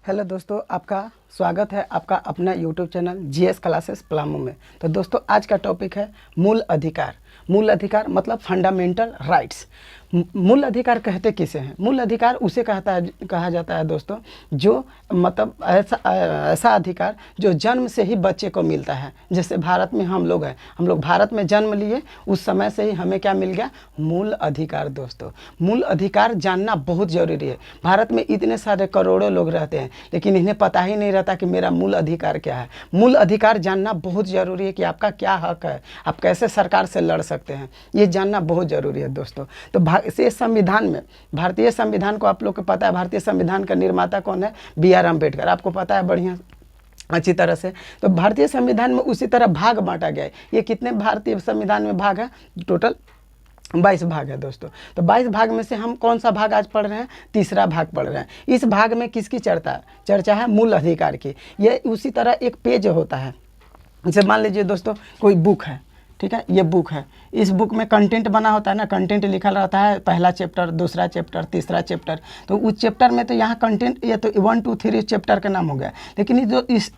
Hello दोस्तों, आपका स्वागत है आपका अपना YouTube channel GS classes Palamu में। तो दोस्तों, आज का टॉपिक है मूल अधिकार। मूल अधिकार मतलब फंडामेंटल राइट्स। मूल अधिकार कहते किसे हैं? मूल अधिकार उसे कहा जाता है दोस्तों, जो मतलब ऐसा अधिकार जो जन्म से ही बच्चे को मिलता है। जैसे भारत में हम लोग हैं, हम लोग भारत में जन्म लिए, उस समय से ही हमें क्या मिल गया? मूल अधिकार। दोस्तों, मूल अधिकार जानना बहुत ज़रूरी है। भारत में इतने सारे करोड़ों लोग रहते हैं, लेकिन इन्हें पता ही नहीं रहता कि मेरा मूल अधिकार क्या है। मूल अधिकार जानना बहुत ज़रूरी है कि आपका क्या हक है, आप कैसे सरकार से लड़ सकते हैं, ये जानना बहुत ज़रूरी है दोस्तों। तो इसे संविधान में, भारतीय संविधान को आप लोग को पता है, भारतीय संविधान का निर्माता कौन है? बी.आर. अम्बेडकर। आपको पता है बढ़िया अच्छी तरह से। तो भारतीय संविधान में उसी तरह भाग बांटा गया है। ये कितने भारतीय संविधान में भाग है? टोटल 22 भाग है दोस्तों। तो 22 भाग में से हम कौन सा भाग आज पढ़ रहे हैं? तीसरा भाग पढ़ रहे हैं। इस भाग में किसकी चर्चा है? मूल अधिकार की। ये उसी तरह एक पेज होता है। जैसे मान लीजिए दोस्तों, कोई बुक है, ठीक है, ये बुक है। इस बुक में कंटेंट बना होता है ना, कंटेंट लिखा रहता है, पहला चैप्टर, दूसरा चैप्टर, तीसरा चैप्टर। तो उस चैप्टर में तो यहाँ कंटेंट, ये तो 1, 2, 3 चैप्टर का नाम हो गया। लेकिन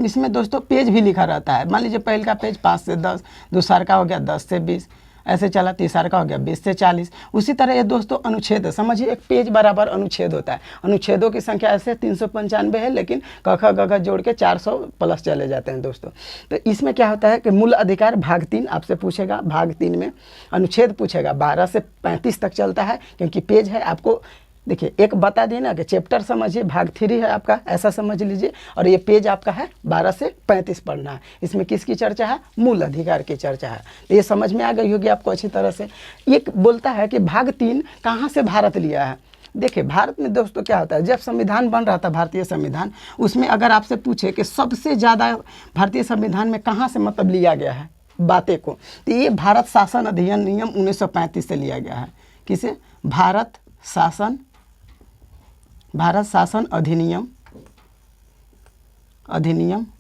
इसमें दोस्तों पेज भी लिखा रहता है। मान लीजिए पहले का पेज 5 से 10, दूसरा का हो गया 10 से 20, ऐसे चला, तीसरा का हो गया 20 से 40। उसी तरह ये दोस्तों अनुच्छेद है। समझिए, एक पेज बराबर अनुच्छेद होता है। अनुच्छेदों की संख्या ऐसे 395 है, लेकिन क ख ग घ जोड़ के 400 प्लस चले जाते हैं दोस्तों। तो इसमें क्या होता है कि मूल अधिकार भाग 3 आपसे पूछेगा। भाग 3 में अनुच्छेद पूछेगा, 12 से 35 तक चलता है, क्योंकि पेज है। आपको देखिए, एक बता दिए ना कि चैप्टर समझिए, भाग 3 है आपका, ऐसा समझ लीजिए, और ये पेज आपका है 12 से 35 पढ़ना है। इसमें किसकी चर्चा है? मूल अधिकार की चर्चा है। तो ये समझ में आ गई होगी आपको अच्छी तरह से। ये बोलता है कि भाग 3 कहाँ से भारत लिया है। देखिए, भारत में दोस्तों क्या होता है, जब संविधान बन रहा था, भारतीय संविधान, उसमें अगर आपसे पूछे कि सबसे ज़्यादा भारतीय संविधान में कहाँ से मतलब लिया गया है बातें को, तो ये भारत शासन अधिनियम 1935 से लिया गया है। किसे? भारत शासन अधिनियम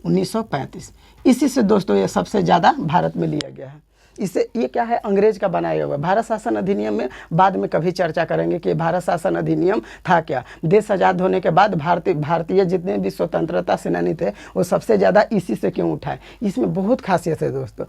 1935। इसी से दोस्तों ये सबसे ज़्यादा भारत में लिया गया है। इससे ये क्या है? अंग्रेज का बनाया हुआ। भारत शासन अधिनियम में बाद में कभी चर्चा करेंगे कि भारत शासन अधिनियम था क्या। देश आज़ाद होने के बाद भारतीय जितने भी स्वतंत्रता सेनानी थे, वो सबसे ज़्यादा इसी से क्यों उठाए। इसमें बहुत खासियत है दोस्तों।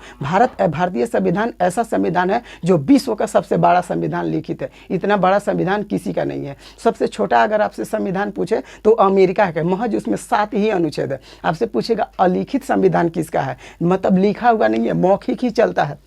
भारतीय संविधान ऐसा संविधान है जो विश्व का सबसे बड़ा संविधान लिखित है। इतना बड़ा संविधान किसी का नहीं है। सबसे छोटा अगर आपसे संविधान पूछे तो अमेरिका का, महज उसमें 7 ही अनुच्छेद है। आपसे पूछेगा अलिखित संविधान किसका है, मतलब लिखा हुआ नहीं है, मौखिक ही चलता है,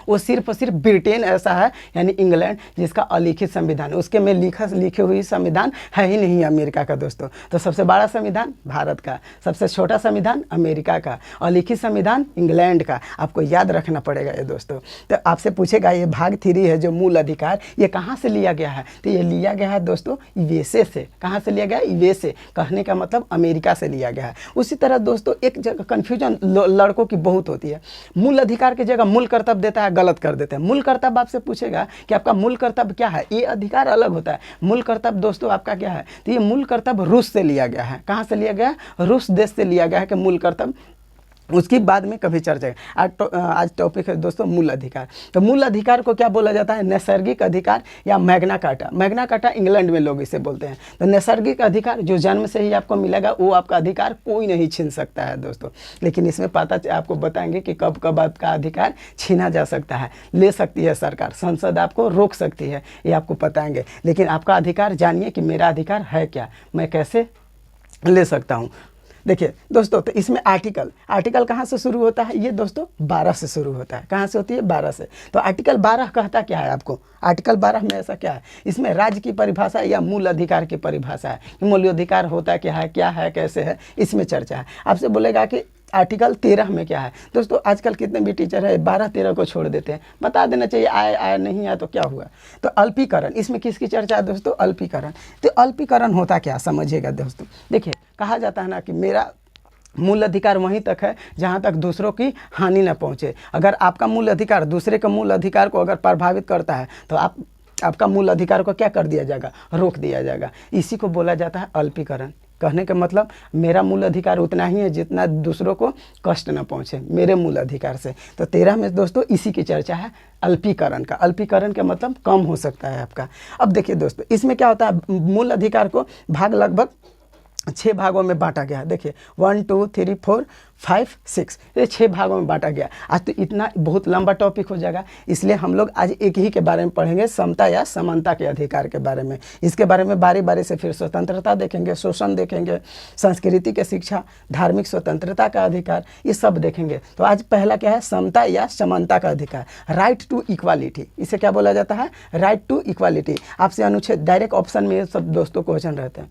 वो सिर्फ और सिर्फ ब्रिटेन ऐसा है, यानी इंग्लैंड, जिसका अलिखित संविधान है। उसके में लिखे हुई संविधान है ही नहीं अमेरिका का दोस्तों। तो सबसे बड़ा संविधान भारत का, सबसे छोटा संविधान अमेरिका का, अलिखित संविधान इंग्लैंड का। आपको याद रखना पड़ेगा ये दोस्तों। तो आपसे पूछेगा ये भाग 3 है जो मूल अधिकार, ये कहाँ से लिया गया है? तो ये लिया गया है दोस्तों यूएसए से। कहाँ से लिया गया? यूएसए। कहने का मतलब अमेरिका से लिया गया है। उसी तरह दोस्तों एक जगह कन्फ्यूजन लड़कों की बहुत होती है। मूल अधिकार की जगह मूल कर्तव्य देता है, गलत कर देते हैं। मूल कर्तव्य आपसे पूछेगा कि आपका मूल कर्तव्य क्या है, ये अधिकार अलग होता है। मूल कर्तव्य दोस्तों आपका क्या है? तो ये मूल कर्तव्य रूस से लिया गया है। कहाँ से लिया गया? रूस देश से लिया गया है कि मूल कर्तव्य, उसकी बाद में कभी चर्चा है। आज टॉपिक है दोस्तों मूल अधिकार। तो मूल अधिकार को क्या बोला जाता है? नैसर्गिक अधिकार या Magna carta. Magna carta England में लोग इसे बोलते हैं। तो नैसर्गिक अधिकार जो जन्म से ही आपको मिलेगा, वो आपका अधिकार कोई नहीं छीन सकता है दोस्तों। लेकिन इसमें आपको बताएंगे कि कब कब आपका अधिकार छीना जा सकता है। ले सकती है सरकार, संसद आपको रोक सकती है, ये आपको बताएंगे। लेकिन आपका अधिकार जानिए कि मेरा अधिकार है क्या, मैं कैसे ले सकता हूँ। देखिए दोस्तों, तो इसमें आर्टिकल कहाँ से शुरू होता है? ये दोस्तों 12 से शुरू होता है। कहाँ से होती है? 12 से। तो आर्टिकल 12 कहता क्या है आपको? आर्टिकल 12 में ऐसा क्या है? इसमें राज्य की परिभाषा या मूल अधिकार की परिभाषा है कि मूल अधिकार होता क्या है, कैसे है, इसमें चर्चा है। आपसे बोलेगा कि आर्टिकल 13 में क्या है? दोस्तों आजकल कितने भी टीचर है 12-13 को छोड़ देते हैं। बता देना चाहिए, आया नहीं आया तो क्या हुआ। तो अल्पीकरण, इसमें किसकी चर्चा है दोस्तों? अल्पीकरण। तो अल्पीकरण होता क्या, समझिएगा दोस्तों। देखिए, कहा जाता है ना कि मेरा मूल अधिकार वहीं तक है जहाँ तक दूसरों की हानि न पहुँचे। अगर आपका मूल अधिकार दूसरे के मूल अधिकार को अगर प्रभावित करता है तो आपका मूल अधिकार को क्या कर दिया जाएगा? रोक दिया जाएगा। इसी को बोला जाता है अल्पीकरण। कहने का मतलब मेरा मूल अधिकार उतना ही है जितना दूसरों को कष्ट न पहुँचे मेरे मूल अधिकार से। तो 13 में दोस्तों इसी की चर्चा है, अल्पीकरण का। अल्पीकरण का मतलब कम हो सकता है आपका। अब देखिए दोस्तों, इसमें क्या होता है, मूल अधिकार को भाग लगभग 6 भागों में बांटा गया है। देखिए 1 2 3 4 5 6 ये 6 भागों में बांटा गया। आज तो इतना बहुत लंबा टॉपिक हो जाएगा, इसलिए हम लोग आज एक ही के बारे में पढ़ेंगे, समता या समानता के अधिकार के बारे में। इसके बारे में बारी बारी से फिर स्वतंत्रता देखेंगे, शोषण देखेंगे, संस्कृति के शिक्षा, धार्मिक स्वतंत्रता का अधिकार, ये सब देखेंगे। तो आज पहला क्या है, समता या समानता का अधिकार, राइट टू इक्वालिटी। इसे क्या बोला जाता है, राइट टू इक्वालिटी। आपसे अनुच्छेद डायरेक्ट ऑप्शन में ये सब दोस्तों क्वेश्चन रहते हैं।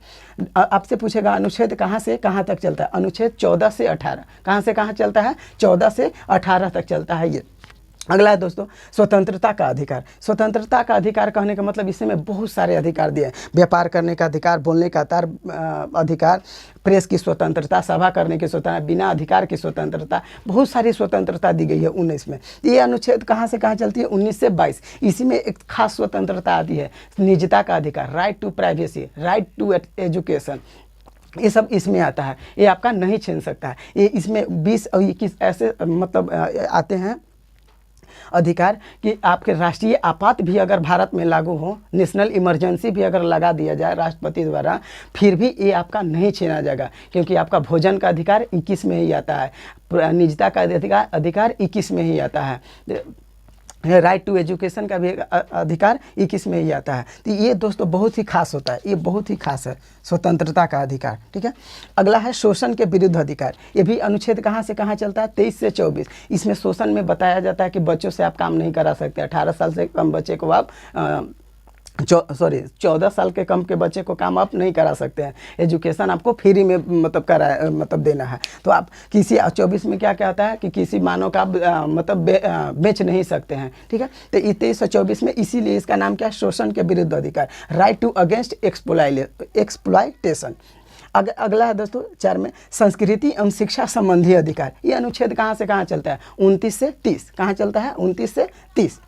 आपसे पूछेगा अनुच्छेद कहाँ से कहाँ तक चलता है, अनुच्छेद 14 से 18 कहाँ से कहाँ चलता है, 14 से 18 तक चलता है ये। अगला है दोस्तों स्वतंत्रता का अधिकार। स्वतंत्रता का अधिकार कहने का मतलब इसमें बहुत सारे अधिकार दिए हैं। व्यापार करने का अधिकार, बोलने का अधिकार, प्रेस की स्वतंत्रता, सभा करने की स्वतंत्रता, बिना अधिकार की स्वतंत्रता, बहुत सारी स्वतंत्रता दी गई है 19 में। ये अनुच्छेद कहाँ से कहाँ चलती है, 19 से 22। इसी में एक खास स्वतंत्रता आती है, निजता का अधिकार, right to privacy, right to education, ये सब इसमें आता है। ये आपका नहीं छीन सकता है। ये इसमें 20 और 21 ऐसे मतलब आते हैं अधिकार कि आपके राष्ट्रीय आपात भी अगर भारत में लागू हो, नेशनल इमरजेंसी भी अगर लगा दिया जाए राष्ट्रपति द्वारा, फिर भी ये आपका नहीं छीना जाएगा, क्योंकि आपका भोजन का अधिकार 21 में ही आता है, निजता का अधिकार 21 में ही आता है, राइट टू एजुकेशन का भी अधिकार 21 में ही आता है। तो ये दोस्तों बहुत ही खास होता है, ये बहुत ही खास है स्वतंत्रता का अधिकार। ठीक है, अगला है शोषण के विरुद्ध अधिकार। ये भी अनुच्छेद कहाँ से कहाँ चलता है, 23 से 24। इसमें शोषण में बताया जाता है कि बच्चों से आप काम नहीं करा सकते, 18 साल से कम बच्चे को आप 14 साल के कम के बच्चे को काम आप नहीं करा सकते हैं। एजुकेशन आपको फ्री में मतलब देना है। तो आप किसी 24 में क्या कहता है कि किसी मानव का मतलब बेच नहीं सकते हैं। ठीक है, तो 23 से 24 में इसीलिए इसका नाम क्या है, शोषण के विरुद्ध अधिकार, राइट टू अगेंस्ट एक्सप्लॉयटेशन। अगला है दोस्तों 4 में संस्कृति एवं शिक्षा संबंधी अधिकार। ये अनुच्छेद कहाँ से कहाँ चलता है, 29 से 30। कहाँ चलता है, 29 से 30।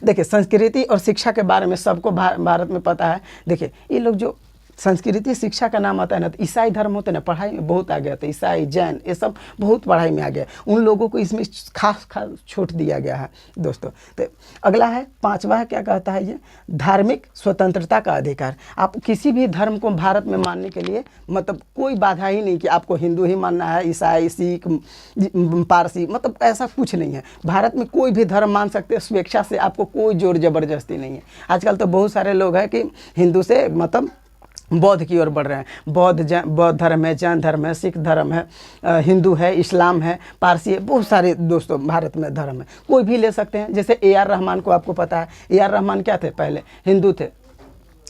देखिए संस्कृति और शिक्षा के बारे में सबको भारत में पता है। देखिए ये लोग जो संस्कृति शिक्षा का नाम आता है ना, तो ईसाई धर्म होते हैं ना, पढ़ाई में बहुत आ गया था, ईसाई जैन ये सब बहुत पढ़ाई में आ गया, उन लोगों को इसमें खास छूट दिया गया है दोस्तों। तो अगला है 5वां है, क्या कहता है ये, धार्मिक स्वतंत्रता का अधिकार। आप किसी भी धर्म को भारत में मानने के लिए मतलब कोई बाधा ही नहीं कि आपको हिंदू ही मानना है, ईसाई, सिख, पारसी, मतलब ऐसा कुछ नहीं है। भारत में कोई भी धर्म मान सकते हैं स्वेच्छा से, आपको कोई जोर जबरदस्ती नहीं है। आजकल तो बहुत सारे लोग हैं कि हिंदू से मतलब बौद्ध की ओर बढ़ रहे हैं। बौद्ध धर्म है, जैन धर्म है, सिख धर्म है, हिंदू है, इस्लाम है, पारसी है, बहुत सारे दोस्तों भारत में धर्म है, कोई भी ले सकते हैं। जैसे ए आर रहमान को आपको पता है, ए आर रहमान क्या थे, पहले हिंदू थे,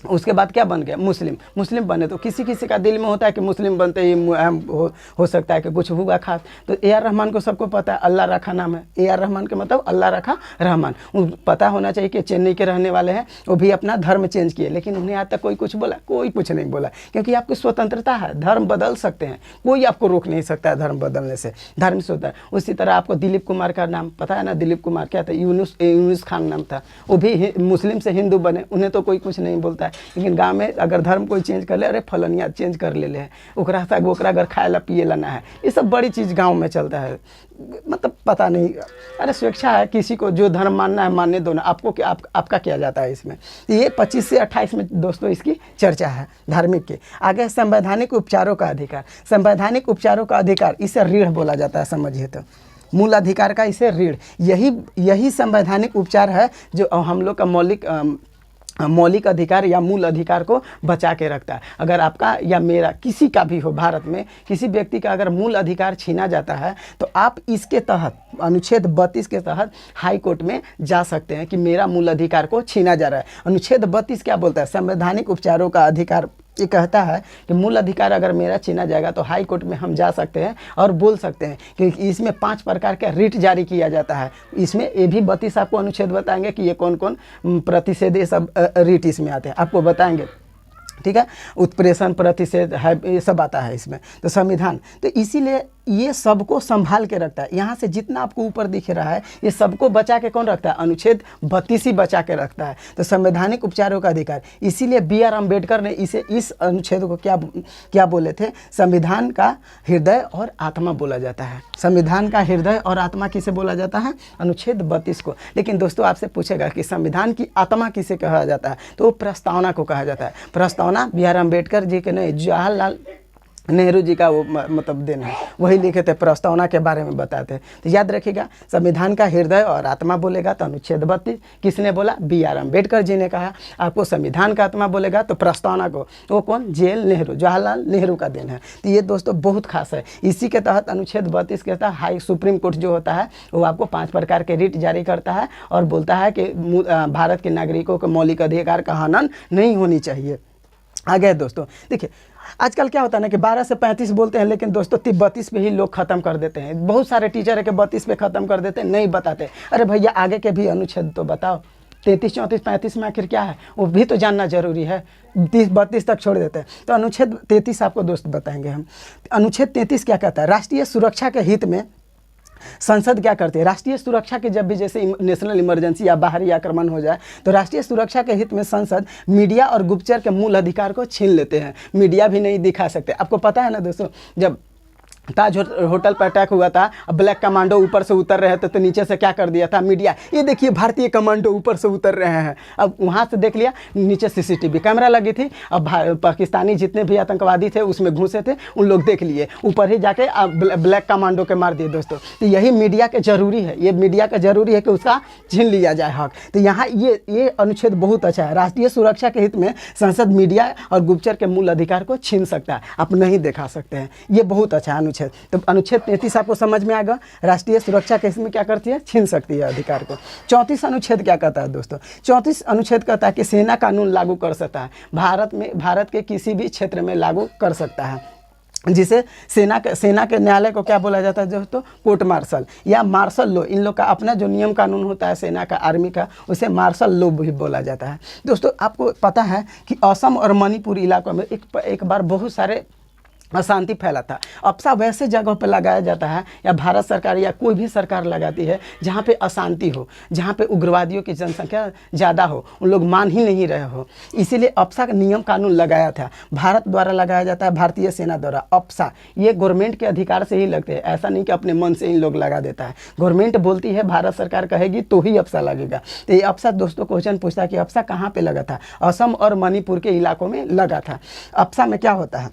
उसके बाद क्या बन गया, मुस्लिम बने। तो किसी किसी का दिल में होता है कि मुस्लिम बनते ही हो सकता है कि कुछ हुआ खास। तो ए आर रहमान को सबको पता है, अल्लाह रखा नाम है, ए आर रहमान के मतलब अल्लाह रखा रहमान। पता होना चाहिए कि चेन्नई के रहने वाले हैं, वो भी अपना धर्म चेंज किए, लेकिन उन्हें आज तक कोई कुछ बोला, कोई कुछ नहीं बोला, क्योंकि आपकी स्वतंत्रता है, धर्म बदल सकते हैं, कोई आपको रोक नहीं सकता है धर्म बदलने से, धार्मिक स्वतंत्रता। उसी तरह आपको दिलीप कुमार का नाम पता है ना, दिलीप कुमार क्या था, यूनुस खान नाम था, वो भी मुस्लिम से हिंदू बने, उन्हें तो कोई कुछ नहीं बोलता है। लेकिन गांव में अगर धर्म कोई चेंज कर ले, अरे फलनिया चेंज कर ले हैं, ओकरा सा गोकरा अगर खाए ला पिए ला ना है, ये सब बड़ी चीज़ गांव में चलता है। मतलब पता नहीं, अरे स्वेच्छा है, किसी को जो धर्म मानना है मानने दो ना, आपको क्या आपका क्या जाता है इसमें। ये 25 से 28 में दोस्तों इसकी चर्चा है धार्मिक के। आगे संवैधानिक उपचारों का अधिकार। संवैधानिक उपचारों का अधिकार, इसे रीढ़ बोला जाता है, समझिए तो मूल अधिकार का इसे रीढ़, यही संवैधानिक उपचार है जो हम लोग का मौलिक अधिकार या मूल अधिकार को बचा के रखता है। अगर आपका या मेरा किसी का भी हो, भारत में किसी व्यक्ति का अगर मूल अधिकार छीना जाता है, तो आप इसके तहत अनुच्छेद 32 के तहत हाई कोर्ट में जा सकते हैं कि मेरा मूल अधिकार को छीना जा रहा है। अनुच्छेद 32 क्या बोलता है, संवैधानिक उपचारों का अधिकार ये कहता है कि मूल अधिकार अगर मेरा छीना जाएगा तो हाई कोर्ट में हम जा सकते हैं और बोल सकते हैं, क्योंकि इसमें 5 प्रकार के रिट जारी किया जाता है। इसमें ये भी 32 आपको अनुच्छेद बताएंगे कि ये कौन कौन प्रतिषेध ये सब रिट इसमें आते हैं, आपको बताएंगे। ठीक है, उत्प्रेषण प्रतिषेध है, ये सब आता है इसमें। तो संविधान, तो इसीलिए ये सबको संभाल के रखता है। यहाँ से जितना आपको ऊपर दिख रहा है ये सबको बचा के कौन रखता है? अनुच्छेद 32 ही बचा के रखता है। तो संवैधानिक उपचारों का अधिकार, इसीलिए B.R. अम्बेडकर ने इसे इस अनुच्छेद को क्या बोले थे? संविधान का हृदय और आत्मा बोला जाता है। संविधान का हृदय और आत्मा किसे बोला जाता है? अनुच्छेद 32 को। लेकिन दोस्तों आपसे पूछेगा कि संविधान की आत्मा किसे कहा जाता है? तो प्रस्तावना को कहा जाता है। प्रस्तावना B.R. अम्बेडकर जी के नहीं, जवाहरलाल नेहरू जी का वो मतलब देन है, वही लिखे थे, प्रस्तावना के बारे में बताते हैं। तो याद रखिएगा, संविधान का हृदय और आत्मा बोलेगा तो अनुच्छेद 32 किसने बोला? B.R. अम्बेडकर जी ने कहा। आपको संविधान का आत्मा बोलेगा तो प्रस्तावना को, वो कौन? JL नेहरू, जवाहरलाल नेहरू का देन है। तो ये दोस्तों बहुत खास है। इसी के तहत अनुच्छेद 32 के तहत हाई सुप्रीम कोर्ट जो होता है वो आपको 5 प्रकार के रिट जारी करता है और बोलता है कि भारत के नागरिकों के मौलिक अधिकार का हनन नहीं होनी चाहिए। आगे दोस्तों देखिए, आजकल क्या होता है ना कि 12 से 35 बोलते हैं, लेकिन दोस्तों 32 पे ही लोग ख़त्म कर देते हैं। बहुत सारे टीचर है कि 32 पे ख़त्म कर देते हैं, नहीं बताते। अरे भैया आगे के भी अनुच्छेद तो बताओ, 33, 34, 35 में आखिर क्या है वो भी तो जानना जरूरी है। 32 तक छोड़ देते हैं। तो अनुच्छेद 33 आपको दोस्त बताएंगे हम। अनुच्छेद 33 क्या कहता है? राष्ट्रीय सुरक्षा के हित में संसद क्या करती है? राष्ट्रीय सुरक्षा के जब भी जैसे नेशनल इमरजेंसी या बाहरी आक्रमण हो जाए तो राष्ट्रीय सुरक्षा के हित में संसद मीडिया और गुप्तचर के मूल अधिकार को छीन लेते हैं। मीडिया भी नहीं दिखा सकते। आपको पता है ना दोस्तों, जब ताज होटल पर अटैक हुआ था, अब ब्लैक कमांडो ऊपर से उतर रहे थे तो नीचे से क्या कर दिया था मीडिया? ये देखिए भारतीय कमांडो ऊपर से उतर रहे हैं। अब वहाँ से देख लिया, नीचे CCTV कैमरा लगी थी। अब पाकिस्तानी जितने भी आतंकवादी थे उसमें घुसे थे, उन लोग देख लिए, ऊपर ही जाके ब्लैक कमांडो के मार दिए दोस्तों। तो यही मीडिया के जरूरी है, ये मीडिया का जरूरी है कि उसका छीन लिया जाए हक। तो यहाँ ये अनुच्छेद बहुत अच्छा है। राष्ट्रीय सुरक्षा के हित में संसद मीडिया और गुप्तचर के मूल अधिकार को छीन सकता है, आप नहीं दिखा सकते हैं। ये बहुत अच्छा अनुच्छेद। तो अनुच्छेद 33 आपको समझ में आएगा। राष्ट्रीय सुरक्षा के इसमें क्या करती है? छीन सकती है अधिकार को। 34 अनुच्छेद क्या कहता है दोस्तों? 34 अनुच्छेद कहता है कि सेना कानून लागू कर सकता है। भारत के किसी भी क्षेत्र में लागू कर सकता है, जिसे सेना के न्यायालय को क्या बोला जाता है दोस्तों? कोर्ट मार्शल या मार्शल लॉ। इन लोग का अपना जो नियम कानून होता है सेना का, आर्मी का, उसे मार्शल लॉ भी बोला जाता है। दोस्तों आपको पता है कि असम और मणिपुर इलाकों में एक बार बहुत सारे अशांति फैला था। अप्सा वैसे जगह पर लगाया जाता है, या भारत सरकार या कोई भी सरकार लगाती है जहाँ पे अशांति हो, जहाँ पे उग्रवादियों की जनसंख्या ज़्यादा हो, उन लोग मान ही नहीं रहे हो। इसीलिए अप्सा का नियम कानून लगाया था। भारत द्वारा लगाया जाता है, भारतीय सेना द्वारा। अप्सा ये गवर्नमेंट के अधिकार से ही लगते हैं, ऐसा नहीं कि अपने मन से इन लोग लगा देता है। गवर्नमेंट बोलती है, भारत सरकार कहेगी तो ही अप्सा लगेगा। तो ये अप्सा दोस्तों क्वेश्चन पूछता है कि अप्सा कहाँ पर लगा था? असम और मणिपुर के इलाकों में लगा था। अप्सा में क्या होता है?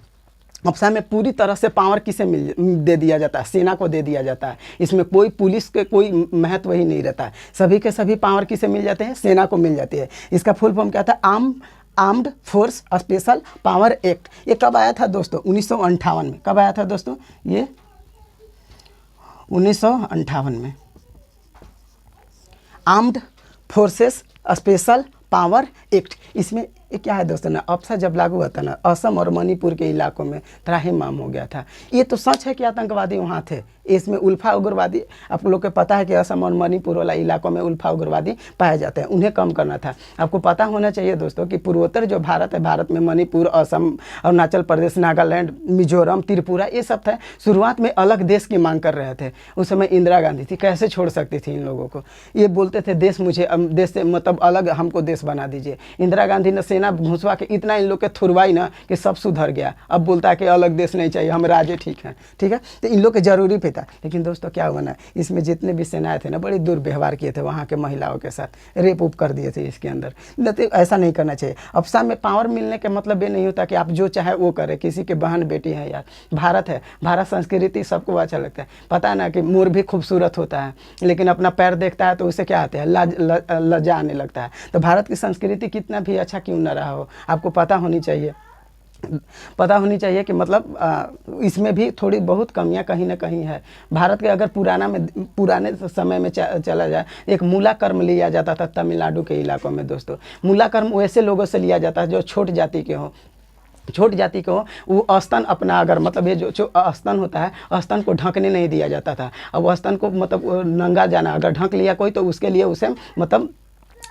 अप्सा में पूरी तरह से पावर किसे दे दिया जाता है? सेना को दे दिया जाता है। इसमें कोई पुलिस के कोई महत्व ही नहीं रहता है। सभी के सभी पावर किसे मिल जाते हैं? सेना को मिल जाती है। इसका फुल फॉर्म क्या था? Armed force special power act. ये कब आया था दोस्तों? 1958 में। कब आया था दोस्तों? ये 1958 में। Armed forces special power act. इसमें क्या है दोस्तों ना, अप्सा जब लागू हुआ था ना, असम और मणिपुर के इलाकों में त्राहिमाम हो गया था। ये तो सच है कि आतंकवादी वहाँ थे। इसमें उल्फा उग्रवादी, आप लोग को पता है कि असम और मणिपुर वाला इलाकों में उल्फा उग्रवादी पाए जाते हैं, उन्हें कम करना था। आपको पता होना चाहिए दोस्तों कि पूर्वोत्तर जो भारत है, भारत में मणिपुर, असम, अरुणाचल प्रदेश, नागालैंड, मिजोरम, त्रिपुरा, ये सब था। शुरुआत में अलग देश की मांग कर रहे थे। उस समय इंदिरा गांधी थी, कैसे छोड़ सकती थी इन लोगों को? ये बोलते थे देश मुझे, देश से मतलब अलग हमको देश बना दीजिए। इंदिरा गांधी ने सेना घुसवा के इतना इन लोग के थुरवाई ना कि सब सुधर गया। अब बोलता है कि अलग देश नहीं चाहिए, हम राजे ठीक हैं। ठीक है, तो इन लोग के जरूरी भी था। लेकिन दोस्तों क्या हुआ ना, इसमें जितने भी सेनाएं थे ना, बड़ी दुर्व्यवहार किए थे वहाँ के महिलाओं के साथ, रेप उप कर दिए थे इसके अंदर। तो ऐसा नहीं करना चाहिए। अप्सा में पावर मिलने का मतलब ये नहीं होता कि आप जो चाहे वो करें। किसी के बहन बेटी है यार, भारत है, भारत संस्कृति सबको अच्छा लगता है। पता है ना कि मोर भी खूबसूरत होता है, लेकिन अपना पैर देखता है तो उसे क्या आते हैं? लज्जा आने लगता है। तो भारत की संस्कृति कितना भी अच्छा क्यों ना रहा हो, आपको पता होनी चाहिए कि मतलब इसमें भी थोड़ी बहुत कमियां कहीं ना कहीं है। भारत के अगर पुराने समय में चला जाए, एक मूला कर्म लिया जाता था तमिलनाडु के इलाकों में दोस्तों। मूला कर्म वैसे लोगों से लिया जाता है जो छोट जाति के हो, वो स्तन अपना, अगर मतलब ये जो स्तन होता है, स्तन को ढकने नहीं दिया जाता था। अब स्तन को मतलब नंगा जाना, अगर ढक लिया कोई तो उसके लिए उसे मतलब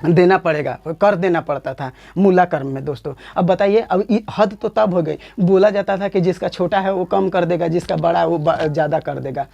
देना पड़ेगा, कर देना पड़ता था मूला कर्म में दोस्तों। अब बताइए, अब हद तो तब हो गई, बोला जाता था कि जिसका छोटा है वो कम कर देगा, जिसका बड़ा है वो ज़्यादा कर देगा।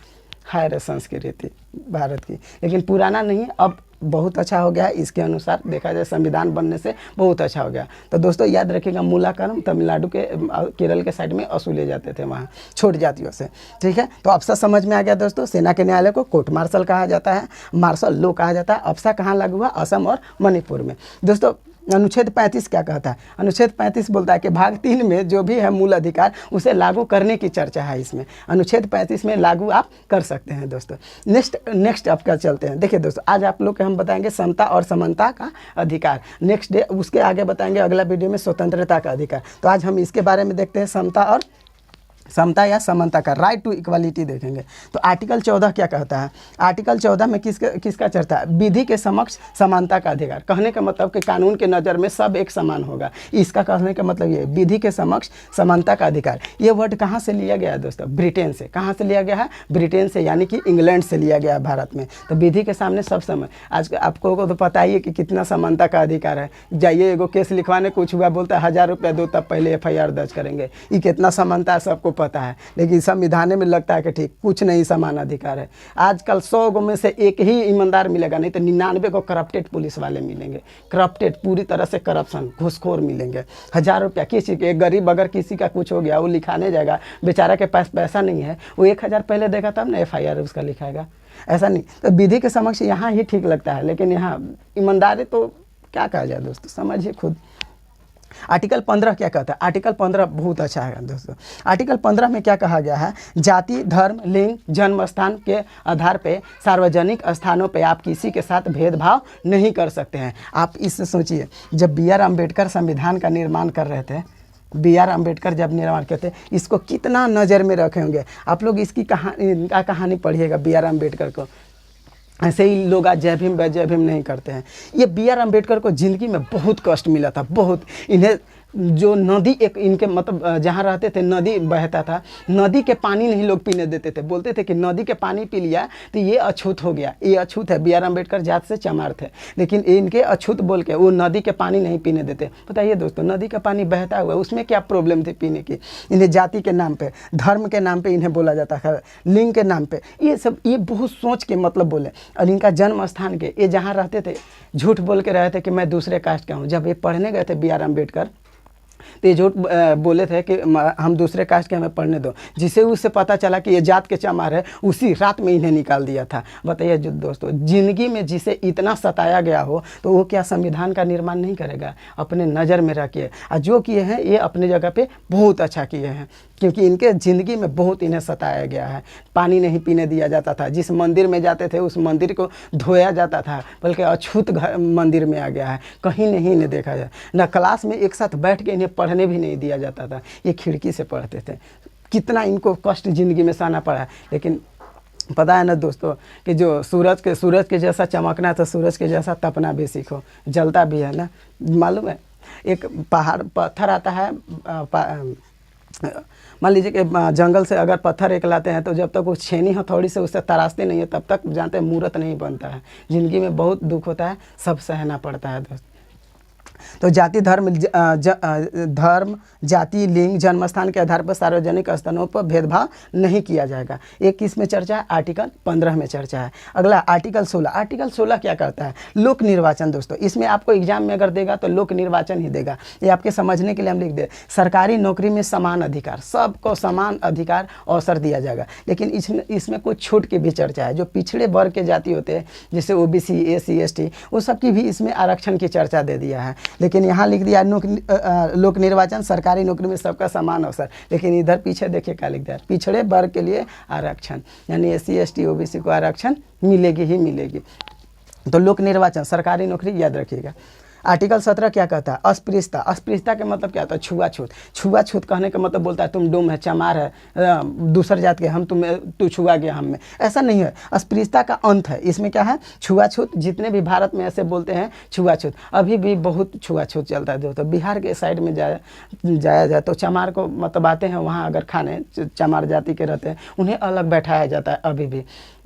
है रे संस्कृति भारत की, लेकिन पुराना नहीं, अब बहुत अच्छा हो गया है। इसके अनुसार देखा जाए संविधान बनने से बहुत अच्छा हो गया। तो दोस्तों याद रखिएगा, मूला कर्म तमिलनाडु के केरल के साइड में वसूले जाते थे वहाँ छोट जातियों से। ठीक है, तो अफसा समझ में आ गया दोस्तों। सेना के न्यायालय को कोर्ट मार्शल कहा जाता है, मार्शल लॉ कहा जाता है। अफसा कहाँ लागू हुआ? असम और मणिपुर में दोस्तों। अनुच्छेद 35 क्या कहता है? अनुच्छेद 35 बोलता है कि भाग 3 में जो भी है मूल अधिकार उसे लागू करने की चर्चा है इसमें। अनुच्छेद 35 में लागू आप कर सकते हैं दोस्तों। नेक्स्ट आपका चलते हैं। देखिए दोस्तों, आज आप लोग के हम बताएंगे समता और समानता का अधिकार। नेक्स्ट डे उसके आगे बताएंगे अगला वीडियो में स्वतंत्रता का अधिकार। तो आज हम इसके बारे में देखते हैं, समता या समानता का, राइट टू इक्वालिटी देखेंगे। तो आर्टिकल 14 क्या कहता है? आर्टिकल 14 में किसका चर्चा है? विधि के समक्ष समानता का अधिकार। कहने का मतलब कि कानून के नज़र में सब एक समान होगा। इसका कहने का मतलब ये विधि के समक्ष समानता का अधिकार। ये वर्ड कहाँ से लिया गया है दोस्तों? ब्रिटेन से। कहाँ से लिया गया है? ब्रिटेन से, यानी कि इंग्लैंड से लिया गया है भारत में। तो विधि के सामने सब समान। आज आपको तो पता ही है कि कितना समानता का अधिकार है। जाइए एगो केस लिखवाने, कुछ हुआ, बोलता है 1000 रुपया दो तब पहले FIR दर्ज करेंगे। ये कितना समानता है सबको पता है, लेकिन संविधान में लगता है कि ठीक कुछ नहीं समान अधिकार है। आजकल 100 गो में से एक ही ईमानदार मिलेगा, नहीं तो 99 को करप्टेड पुलिस वाले मिलेंगे। करप्टेड, पूरी तरह से करप्शन, घूसखोर मिलेंगे। 1000 रुपया किसी के गरीब, अगर किसी का कुछ हो गया वो लिखाने जाएगा, बेचारा के पास पैसा नहीं है, वो 1000 पहले देगा तब ना FIR उसका लिखाएगा। ऐसा नहीं। तो विधि के समक्ष यहाँ ही ठीक लगता है, लेकिन यहाँ ईमानदारी तो क्या कहा जाए दोस्तों, समझिए खुद। आर्टिकल 15 क्या कहता है? आर्टिकल 15 बहुत अच्छा है दोस्तों। आर्टिकल 15 में क्या कहा गया है? जाति, धर्म, लिंग, जन्म स्थान के आधार पे सार्वजनिक स्थानों पे आप किसी के साथ भेदभाव नहीं कर सकते हैं। आप इससे सोचिए, जब BR अम्बेडकर संविधान का निर्माण कर रहे थे, BR अम्बेडकर जब निर्माण करते, इसको कितना नज़र में रखे होंगे आप लोग। इसकी कहानी पढ़िएगा BR अम्बेडकर को। ऐसे ही लोग आज जय भीम नहीं करते हैं। ये BR अम्बेडकर को ज़िंदगी में बहुत कष्ट मिला था, बहुत। इन्हें जो नदी, एक इनके मतलब जहाँ रहते थे नदी बहता था, नदी के पानी नहीं लोग पीने देते थे। बोलते थे कि नदी के पानी पी लिया तो ये अछूत हो गया, ये अछूत है। BR अम्बेडकर जात से चमार थे, लेकिन इनके अछूत बोल के वो नदी के पानी नहीं पीने देते। बताइए दोस्तों, नदी का पानी बहता हुआ, उसमें क्या प्रॉब्लम थी पीने की? इन्हें जाति के नाम पे, धर्म के नाम पे इन्हें बोला जाता है, लिंग के नाम पे, ये सब ये बहुत सोच के मतलब बोले। और इनका जन्म स्थान के, ये जहाँ रहते थे झूठ बोल के रहे थे कि मैं दूसरे कास्ट का हूँ। जब ये पढ़ने गए थे BR अम्बेडकर, तो ये झूठ बोले थे कि हम दूसरे कास्ट के, हमें पढ़ने दो। जिसे उससे पता चला कि ये जात के चमार है, उसी रात में इन्हें निकाल दिया था। बताइए जो दोस्तों, जिंदगी में जिसे इतना सताया गया हो तो वो क्या संविधान का निर्माण नहीं करेगा? अपने नज़र में रखिए। और जो किए हैं ये अपने जगह पे बहुत अच्छा किए हैं, क्योंकि इनके ज़िंदगी में बहुत इन्हें सताया गया है। पानी नहीं पीने दिया जाता था, जिस मंदिर में जाते थे उस मंदिर को धोया जाता था, बल्कि अछूत मंदिर में आ गया है। कहीं नहीं इन्हें देखा जाए, न क्लास में एक साथ बैठ के इन्हें पढ़ने भी नहीं दिया जाता था, ये खिड़की से पढ़ते थे। कितना इनको कष्ट ज़िंदगी में सहना पड़ा है। लेकिन पता है ना दोस्तों कि जो सूरज के जैसा चमकना है तो सूरज के जैसा तपना भी सीखो। जलता भी है ना, मालूम है? एक पहाड़ पत्थर आता है, मान लीजिए कि जंगल से अगर पत्थर एक लाते हैं तो जब तक वो छेनी हथौड़ी से उससे तराशते नहीं है तब तक जानते हैं मूर्त नहीं बनता है। ज़िंदगी में बहुत दुख होता है, सब सहना पड़ता है दोस्त। तो जाति, धर्म, जाति, लिंग, जन्मस्थान के आधार पर सार्वजनिक स्थानों पर भेदभाव नहीं किया जाएगा। एक किस में चर्चा है? आर्टिकल 15 में चर्चा है। अगला आर्टिकल 16। आर्टिकल 16 क्या करता है? लोक निर्वाचन दोस्तों। इसमें आपको एग्जाम में अगर देगा तो लोक निर्वाचन ही देगा। ये आपके समझने के लिए हम लिख दे, सरकारी नौकरी में समान अधिकार, सबको समान अधिकार अवसर दिया जाएगा। लेकिन इसमें कुछ छूट की भी चर्चा है। जो पिछड़े वर्ग के जाति होते हैं जैसे OBC, SC, ST, वो सबकी भी इसमें आरक्षण की चर्चा दे दिया है। लेकिन यहाँ लिख दिया लोक निर्वाचन, सरकारी नौकरी में सबका समान अवसर। लेकिन इधर पीछे देखिए क्या लिख दिया, पिछड़े वर्ग के लिए आरक्षण, यानी SC, ST, OBC को आरक्षण मिलेगी ही मिलेगी। तो लोक निर्वाचन, सरकारी नौकरी, याद रखिएगा। आर्टिकल 17 क्या कहता है? अस्पृश्यता। अस्पृश्यता का मतलब क्या होता है? छुआछूत। छुआछूत कहने का मतलब बोलता है तुम डोम है, चमार है, दूसर जात के, तू छुआ गया हम में। ऐसा नहीं है, अस्पृश्यता का अंत है। इसमें क्या है? छुआछूत। जितने भी भारत में ऐसे बोलते हैं छुआछूत, अभी भी बहुत छुआछूत चलता है दोस्तों। बिहार के साइड में जाया जाए तो चमार को मतलब आते हैं वहाँ, अगर खाने चमार जाति के रहते हैं उन्हें अलग बैठाया जाता है अभी भी।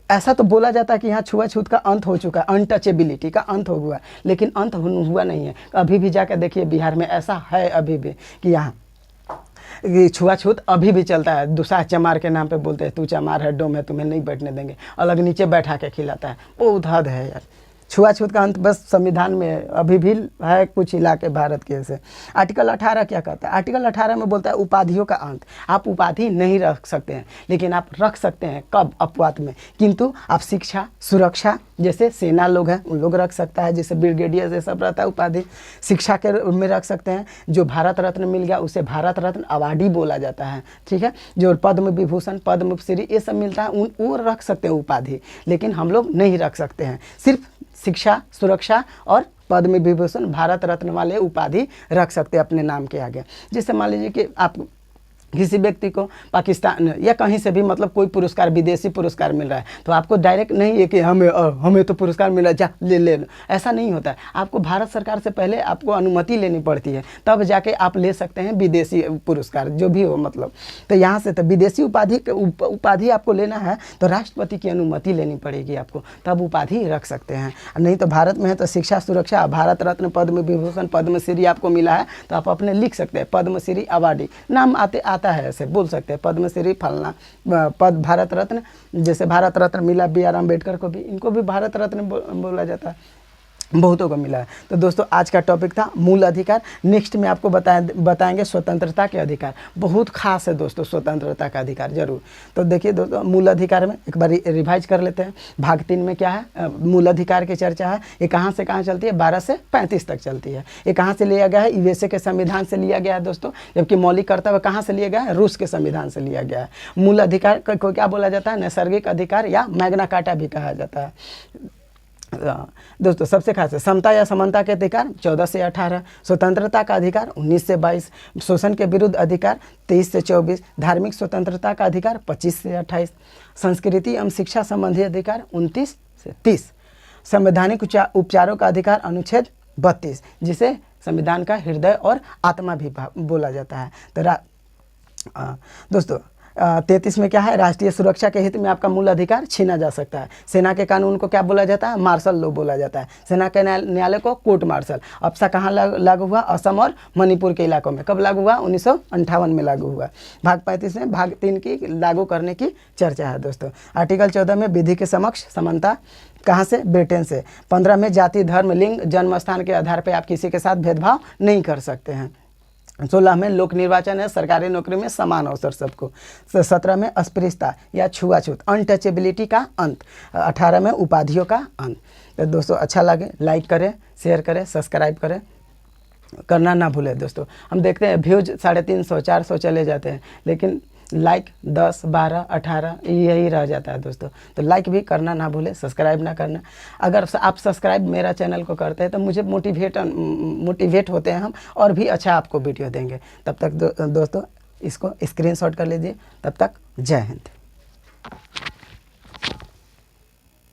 ऐसा तो बोला जाता है कि यहाँ छुआछूत का अंत हो चुका है, अनटचेबिलिटी का अंत हो हुआ है, लेकिन अंत हुआ नहीं है। अभी भी जाकर देखिए बिहार में ऐसा है अभी भी कि यहाँ छुआछूत अभी भी चलता है। दूसरा चमार के नाम पे बोलते हैं, तू चमार है, डोम है, तुम्हें नहीं बैठने देंगे, अलग नीचे बैठा के खिलाता है। बहुत हद है यार। छुआछूत का अंत बस संविधान में अभी भी है कुछ इलाके भारत के ऐसे। आर्टिकल 18 क्या कहता है? आर्टिकल 18 में बोलता है उपाधियों का अंत। आप उपाधि नहीं रख सकते हैं, लेकिन आप रख सकते हैं कब? अपवाद में। किंतु आप शिक्षा, सुरक्षा, जैसे सेना लोग हैं उन लोग रख सकता है, जैसे ब्रिगेडियर ये सब रहता है उपाधि, शिक्षा के में रख सकते हैं। जो भारत रत्न मिल गया उसे भारत रत्न अवार्डी बोला जाता है, ठीक है। जो पद्म विभूषण, पद्म श्री ये सब मिलता है वो रख सकते हैं उपाधि, लेकिन हम लोग नहीं रख सकते हैं। सिर्फ शिक्षा, सुरक्षा और पद्म विभूषण, भारत रत्न वाले उपाधि रख सकते हैं अपने नाम के आगे। जैसे मान लीजिए कि आप किसी व्यक्ति को पाकिस्तान या कहीं से भी मतलब कोई पुरस्कार, विदेशी पुरस्कार मिल रहा है, तो आपको डायरेक्ट नहीं है कि हमें तो पुरस्कार मिला, जा ले लो, ऐसा नहीं होता है। आपको भारत सरकार से पहले आपको अनुमति लेनी पड़ती है, तब जाके आप ले सकते हैं विदेशी पुरस्कार जो भी हो मतलब। तो यहाँ से तो विदेशी उपाधि आपको लेना है तो राष्ट्रपति की अनुमति लेनी पड़ेगी आपको, तब उपाधि रख सकते हैं। नहीं तो भारत में है तो शिक्षा, सुरक्षा, भारत रत्न, पद्म विभूषण, पद्मश्री आपको मिला है तो आप अपने लिख सकते हैं पद्मश्री अवार्डी, नाम आता है ऐसे बोल सकते हैं, पद्मश्री फलना, भारत रत्न, जैसे भारत रत्न मिला B.R. अम्बेडकर को भी, इनको भी भारत रत्न बोला जाता है, बहुतों को मिला है। तो दोस्तों आज का टॉपिक था मूल अधिकार। नेक्स्ट में आपको बताएंगे स्वतंत्रता के अधिकार। बहुत खास है दोस्तों स्वतंत्रता का अधिकार जरूर। तो देखिए दोस्तों मूल अधिकार में एक बार रिवाइज कर लेते हैं। भाग 3 में क्या है? मूल अधिकार की चर्चा है। ये कहाँ से कहाँ चलती है? 12 से 35 तक चलती है। ये कहाँ से लिया गया है? USA के संविधान से लिया गया है दोस्तों, जबकि मौलिक कर्तव्य कहाँ से लिया गया है? रूस के संविधान से लिया गया है। मूल अधिकार को क्या बोला जाता है? नैसर्गिक अधिकार या मैग्ना कार्टा भी कहा जाता है। दोस्तों सबसे खास है समता या समानता के अधिकार 14 से 18, स्वतंत्रता का अधिकार 19 से 22, शोषण के विरुद्ध अधिकार 23 से 24, धार्मिक स्वतंत्रता का अधिकार 25 से 28, संस्कृति एवं शिक्षा संबंधी अधिकार 29 से 30, संवैधानिक उपचारों का अधिकार अनुच्छेद 32, जिसे संविधान का हृदय और आत्मा भी बोला जाता है। तो दोस्तों 33 में क्या है? राष्ट्रीय सुरक्षा के हित में आपका मूल अधिकार छीना जा सकता है। सेना के कानून को क्या बोला जाता है? मार्शल लॉ बोला जाता है। सेना के न्यायालय को कोर्ट मार्शल। अब सा कहाँ लागू हुआ? असम और मणिपुर के इलाकों में। कब लागू हुआ? 1958 में लागू हुआ। भाग 35 में भाग 3 की लागू करने की चर्चा है दोस्तों। आर्टिकल 14 में विधि के समक्ष समानता कहाँ से? ब्रिटेन से। 15 में जाति, धर्म, लिंग, जन्म स्थान के आधार पर आप किसी के साथ भेदभाव नहीं कर सकते हैं। 16 में लोक निर्वाचन है, सरकारी नौकरी में समान अवसर सबको। 17 में अस्पृश्यता या छुआछूत, अनटचेबिलिटी का अंत। 18 में उपाधियों का अंत। तो दोस्तों अच्छा लगे लाइक करें, शेयर करें, सब्सक्राइब करें, करना ना भूलें दोस्तों। हम देखते हैं व्यूज 350, 400 चले जाते हैं, लेकिन लाइक 10, 12, 18 यही रह जाता है दोस्तों। तो लाइक भी करना ना भूलें, सब्सक्राइब ना करना। अगर आप सब्सक्राइब मेरा चैनल को करते हैं तो मुझे मोटिवेट होते हैं हम, और भी अच्छा आपको वीडियो देंगे। तब तक दोस्तों इसको स्क्रीनशॉट कर लीजिए। तब तक जय हिंद।